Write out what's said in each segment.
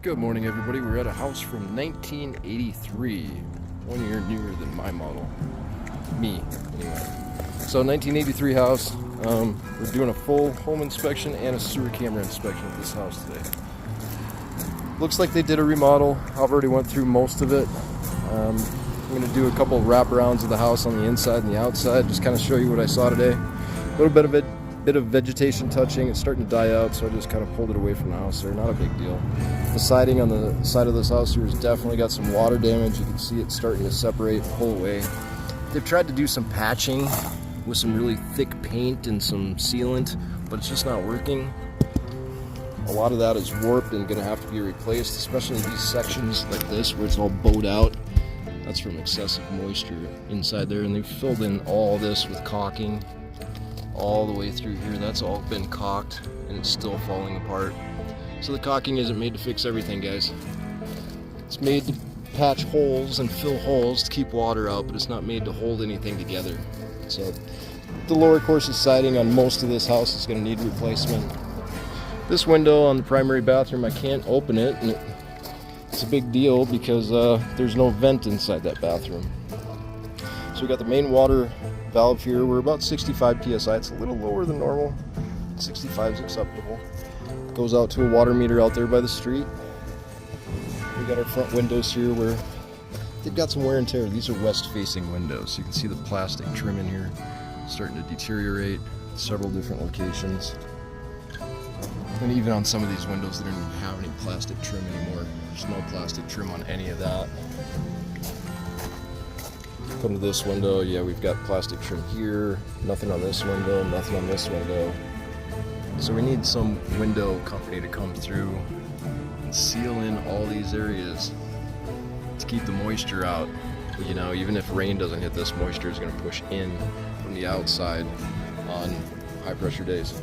Good morning, everybody. We're at a house from 1983, 1 year newer than my model. Me, anyway. So 1983 house. We're doing a full home inspection and a sewer camera inspection of this house today. Looks like they did a remodel. I've already went through most of it. I'm going to do a couple of wraparounds of the house on the inside and the outside, just kind of show you what I saw today. A little bit of vegetation touching. It's starting to die out, so I just kind of pulled it away from the house there. Not a big deal. The siding on the side of this house here has definitely got some water damage. You can see it starting to separate and pull away. They've tried to do some patching with some really thick paint and some sealant, but it's just not working. A lot of that is warped and going to have to be replaced, especially in these sections like this where it's all bowed out. That's from excessive moisture inside there, and they've filled in all this with caulking all the way through here. That's all been caulked and it's still falling apart. So the caulking isn't made to fix everything, guys. It's made to patch holes and fill holes to keep water out, but it's not made to hold anything together. So the lower course of siding on most of this house is going to need replacement. This window on the primary bathroom, I can't open it, and it's a big deal because there's no vent inside that bathroom. So we got the main water valve here. We're about 65 psi. It's a little lower than normal. 65 is acceptable. Goes out to a water meter out there by the street. We got our front windows here where they've got some wear and tear. These are west-facing windows. You can see the plastic trim in here starting to deteriorate. Several different locations. And even on some of these windows, they don't even have any plastic trim anymore. There's no plastic trim on any of that. Come to this window, yeah, we've got plastic trim here. Nothing on this window, nothing on this window. So we need some window company to come through and seal in all these areas to keep the moisture out. You know, even if rain doesn't hit this, moisture is going to push in from the outside on high pressure days.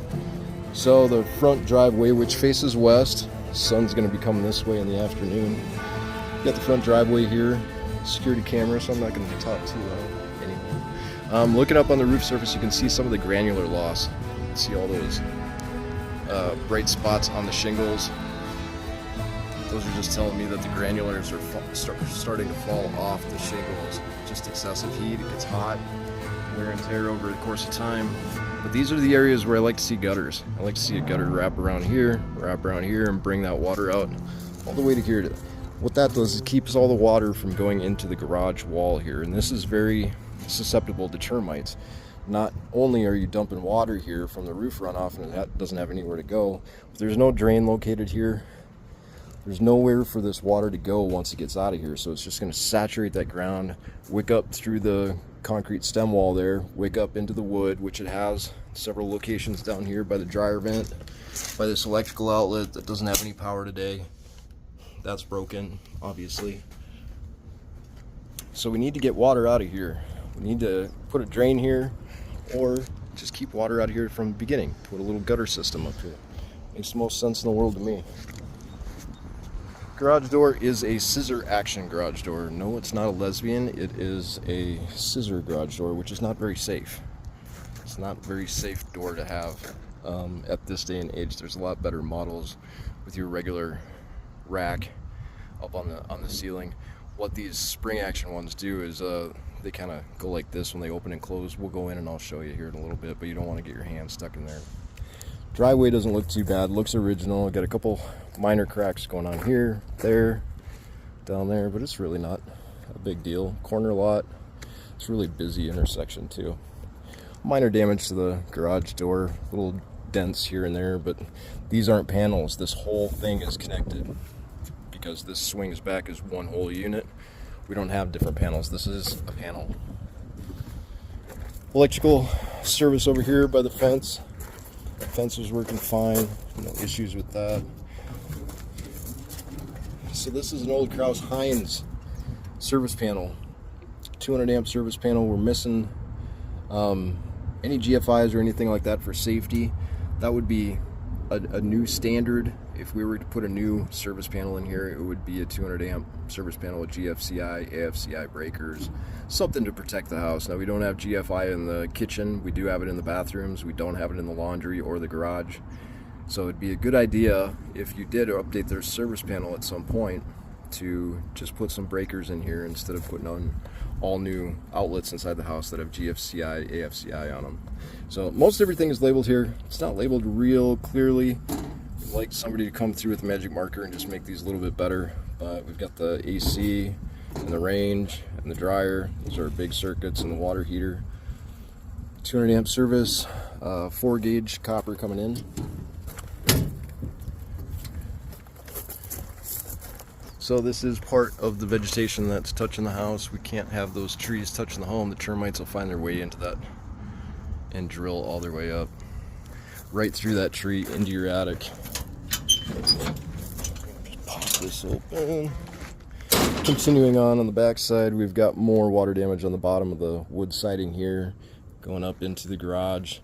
So the front driveway, which faces west, sun's going to be coming this way in the afternoon. Got the front driveway here, security camera, so I'm not going to talk too loud anymore. Looking up on the roof surface, you can see some of the granular loss. You can see all those bright spots on the shingles. Those are just telling me that the granulars are starting to fall off the shingles. Just excessive heat, it gets hot, wear and tear over the course of time. But these are the areas where I like to see gutters. I like to see a gutter wrap around here, and bring that water out all the way to here. What that does is it keeps all the water from going into the garage wall here, and this is very susceptible to termites. Not only are you dumping water here from the roof runoff and that doesn't have anywhere to go, but there's no drain located here. There's nowhere for this water to go once it gets out of here, so it's just going to saturate that ground, wick up through the concrete stem wall there, wick up into the wood, which it has several locations down here by the dryer vent, by this electrical outlet that doesn't have any power today. That's broken, obviously. So we need to get water out of here. We need to put a drain here, or just keep water out of here from the beginning. Put a little gutter system up here. Makes the most sense in the world to me. Garage door is a scissor action garage door. No, it's not a lesbian. It is a scissor garage door, which is not very safe. It's not a very safe door to have at this day and age. There's a lot better models with your regular rack up on the ceiling. What these spring action ones do is they kind of go like this when they open and close. We'll go in and I'll show you here in a little bit, but you don't want to get your hand stuck in there. Driveway doesn't look too bad, looks original. Got a couple minor cracks going on here, there, down there, but it's really not a big deal. Corner lot, it's really busy intersection too. Minor damage to the garage door, little dents here and there, but these aren't panels. This whole thing is connected because this swings back as one whole unit. We don't have different panels. This is a panel. Electrical service over here by the fence. The fence is working fine, no issues with that. So this is an old Kraus-Heinz service panel, 200 amp service panel. We're missing any GFIs or anything like that for safety. That would be a new standard. If we were to put a new service panel in here, it would be a 200 amp service panel with GFCI, AFCI breakers, something to protect the house. Now we don't have GFI in the kitchen. We do have it in the bathrooms. We don't have it in the laundry or the garage. So it'd be a good idea if you did update their service panel at some point to just put some breakers in here instead of putting on all new outlets inside the house that have GFCI, AFCI on them. So most everything is labeled here. It's not labeled real clearly. I'd like somebody to come through with a magic marker and just make these a little bit better. But we've got the AC and the range and the dryer. Those are big circuits, and the water heater. 200 amp service, 4 gauge copper coming in. So this is part of the vegetation that's touching the house. We can't have those trees touching the home. The termites will find their way into that and drill all their way up right through that tree into your attic. Just pop this open. Continuing on the back side, we've got more water damage on the bottom of the wood siding here, going up into the garage.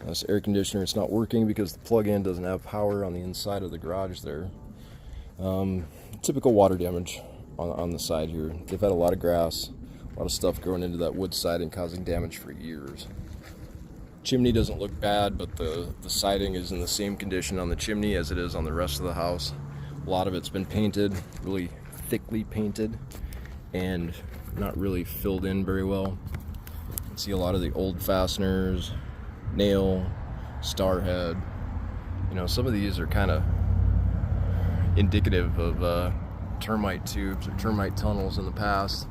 This air conditioner, it's not working because the plug-in doesn't have power on the inside of the garage there. Typical water damage on the side here. They've had a lot of grass, a lot of stuff growing into that wood siding, causing damage for years. Chimney doesn't look bad, but the siding is in the same condition on the chimney as it is on the rest of the house. A lot of it's been painted, really thickly painted, and not really filled in very well. You can see a lot of the old fasteners, nail, star head. You know, some of these are kind of indicative of termite tubes or termite tunnels in the past.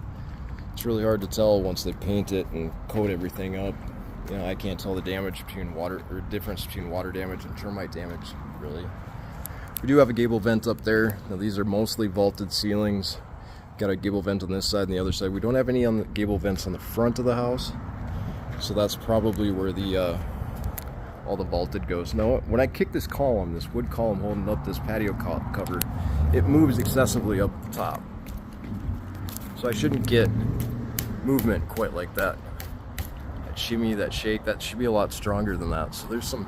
It's really hard to tell once they paint it and coat everything up. You know, I can't tell the damage between water, or difference between water damage and termite damage, really. We do have a gable vent up there. Now these are mostly vaulted ceilings. Got a gable vent on this side and the other side. We don't have any on the gable vents on the front of the house, so that's probably where the all the vaulted goes. Now, when I kick this column, this wood column holding up this patio cover, it moves excessively up the top. So I shouldn't get movement quite like that. That shimmy, that shake, that should be a lot stronger than that. So there's some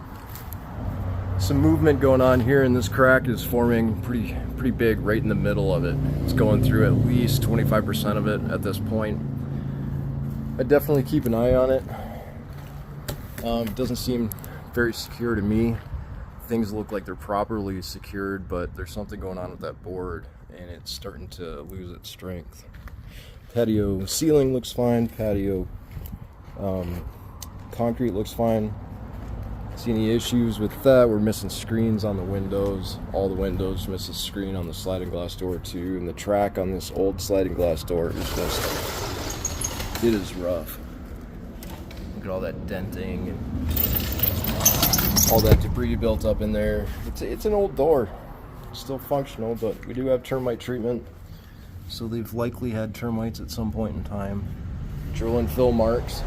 movement going on here, and this crack is forming pretty big right in the middle of it. It's going through at least 25% of it at this point. I definitely keep an eye on it. It doesn't seem very secure to me. Things look like they're properly secured, but there's something going on with that board and it's starting to lose its strength. Patio ceiling looks fine. Patio concrete looks fine. See any issues with that? We're missing screens on the windows. All the windows miss a screen on the sliding glass door too, and the track on this old sliding glass door is just, it is rough. Look at all that denting and all that debris built up in there. It's an old door, still functional, but we do have termite treatment, so they've likely had termites at some point in time. Drill and fill marks.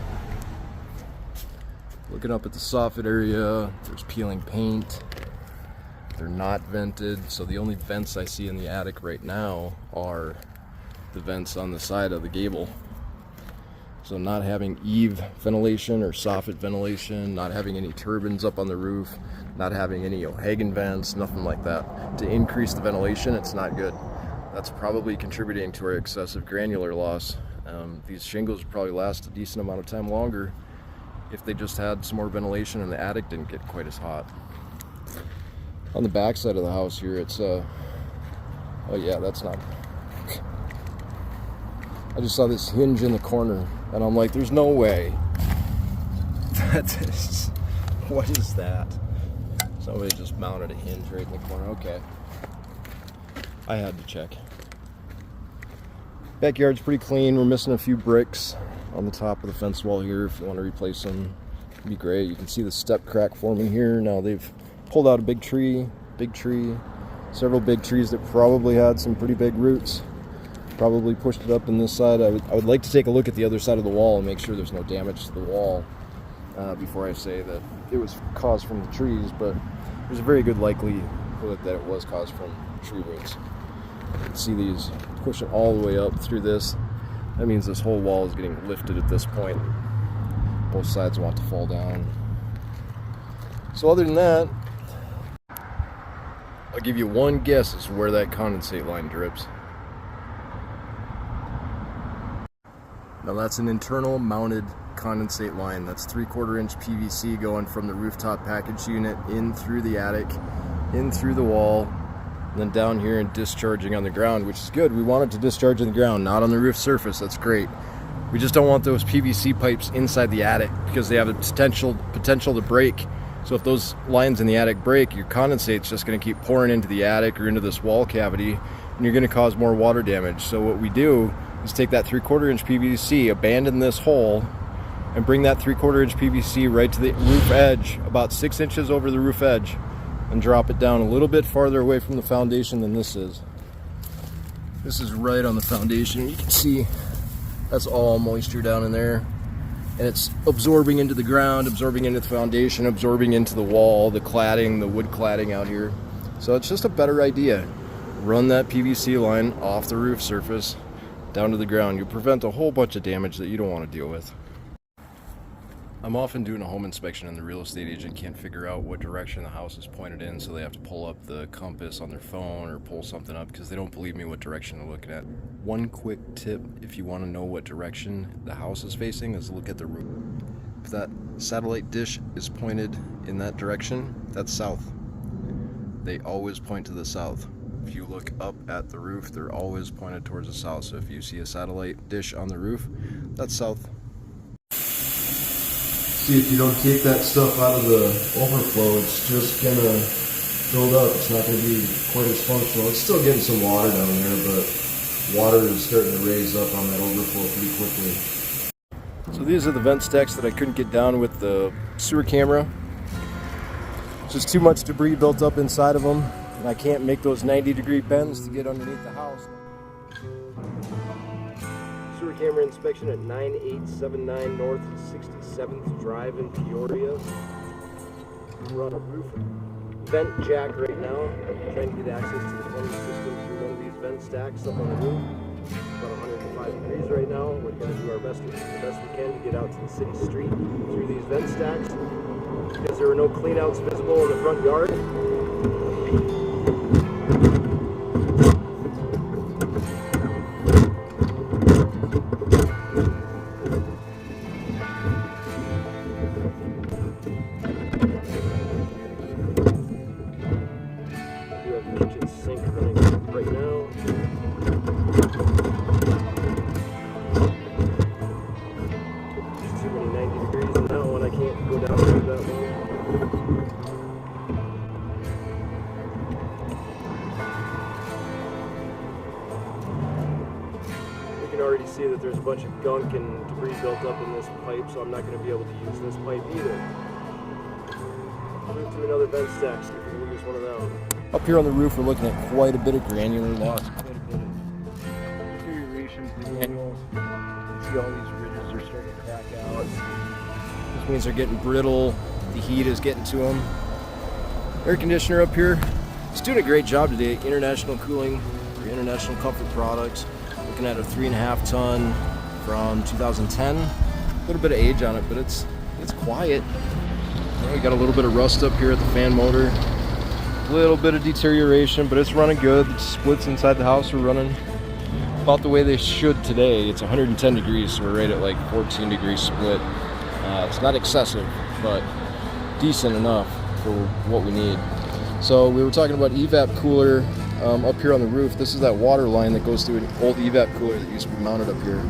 Looking up at the soffit area, there's peeling paint. They're not vented, so the only vents I see in the attic right now are the vents on the side of the gable. So not having eave ventilation or soffit ventilation, not having any turbines up on the roof, not having any O'Hagan vents, nothing like that. To increase the ventilation, it's not good. That's probably contributing to our excessive granular loss. These shingles would probably last a decent amount of time longer if they just had some more ventilation and the attic didn't get quite as hot. On the back side of the house here, it's oh yeah, that's not. I just saw this hinge in the corner, and I'm like, there's no way. That is, what is that? Somebody just mounted a hinge right in the corner. Okay. I had to check. Backyard's pretty clean. We're missing a few bricks on the top of the fence wall here. If you want to replace them, it'd be great. You can see the step crack forming here. Now they've pulled out a big tree, several big trees that probably had some pretty big roots. Probably pushed it up in this side. I would like to take a look at the other side of the wall and make sure there's no damage to the wall before I say that it was caused from the trees, but there's a very good likelihood that it was caused from tree roots. You can see these pushing all the way up through this. That means this whole wall is getting lifted at this point. Both sides want to fall down. So other than that, I'll give you one guess as to where that condensate line drips. Now that's an internal mounted condensate line. That's 3/4 inch PVC going from the rooftop package unit in through the attic, in through the wall, and then down here and discharging on the ground, which is good. We want it to discharge on the ground, not on the roof surface. That's great. We just don't want those PVC pipes inside the attic because they have a potential to break. So if those lines in the attic break, your condensate's just going to keep pouring into the attic or into this wall cavity, and you're going to cause more water damage. So what we do is take that 3/4 inch PVC, abandon this hole, and bring that 3/4 inch PVC right to the roof edge, about 6 inches over the roof edge, and drop it down a little bit farther away from the foundation than this is. This is right on the foundation. You can see that's all moisture down in there, and it's absorbing into the ground, absorbing into the foundation, absorbing into the wall, the cladding, the wood cladding out here. So it's just a better idea. Run that PVC line off the roof surface down to the ground. You prevent a whole bunch of damage that you don't want to deal with. I'm often doing a home inspection and the real estate agent can't figure out what direction the house is pointed in, so they have to pull up the compass on their phone or pull something up because they don't believe me what direction they're looking at. One quick tip if you want to know what direction the house is facing is look at the roof. If that satellite dish is pointed in that direction, that's south. They always point to the south. If you look up at the roof, they're always pointed towards the south. So if you see a satellite dish on the roof, that's south. See, if you don't take that stuff out of the overflow, it's just gonna build up. It's not gonna be quite as functional. It's still getting some water down there, but water is starting to raise up on that overflow pretty quickly. So these are the vent stacks that I couldn't get down with the sewer camera. Just too much debris built up inside of them, and I can't make those 90-degree bends to get underneath the house. Sewer camera inspection at 9879 North 67th Drive in Peoria. We're on a roof vent jack right now. I'm trying to get access to the plumbing system through one of these vent stacks up on the roof. About 105 degrees right now. We're going to do our best we can to get out to the city street through these vent stacks. Because there were no cleanouts visible in the front yard. Already see that there's a bunch of gunk and debris built up in this pipe, so I'm not going to be able to use this pipe either. Move to another vent stack, see if we can use one of them. Up here on the roof, we're looking at quite a bit of granular loss, quite a bit of deterioration to the granules. You can see all these ridges are starting to crack out. This means they're getting brittle. The heat is getting to them. Air conditioner up here, it's doing a great job today. International Cooling or International Comfort Products. Looking at a 3.5 ton from 2010. A little bit of age on it, but it's quiet. Yeah, we got a little bit of rust up here at the fan motor. A little bit of deterioration, but it's running good. The splits inside the house are running about the way they should today. It's 110 degrees, so we're right at like 14 degree split. It's not excessive, but decent enough for what we need. So we were talking about evap cooler. Up here on the roof, this is that water line that goes through an old evap cooler that used to be mounted up here.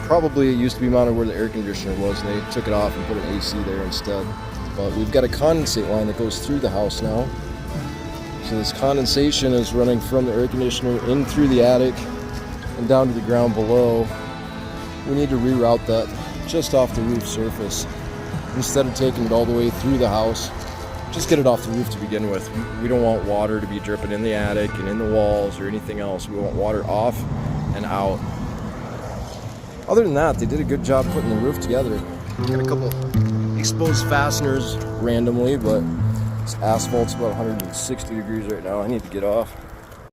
Probably it used to be mounted where the air conditioner was, and they took it off and put an AC there instead. But we've got a condensate line that goes through the house now. So this condensation is running from the air conditioner in through the attic and down to the ground below. We need to reroute that just off the roof surface. Instead of taking it all the way through the house, just get it off the roof to begin with. We don't want water to be dripping in the attic and in the walls or anything else. We want water off and out. Other than that, they did a good job putting the roof together. Got a couple exposed fasteners randomly, but this asphalt's about 160 degrees right now. I need to get off.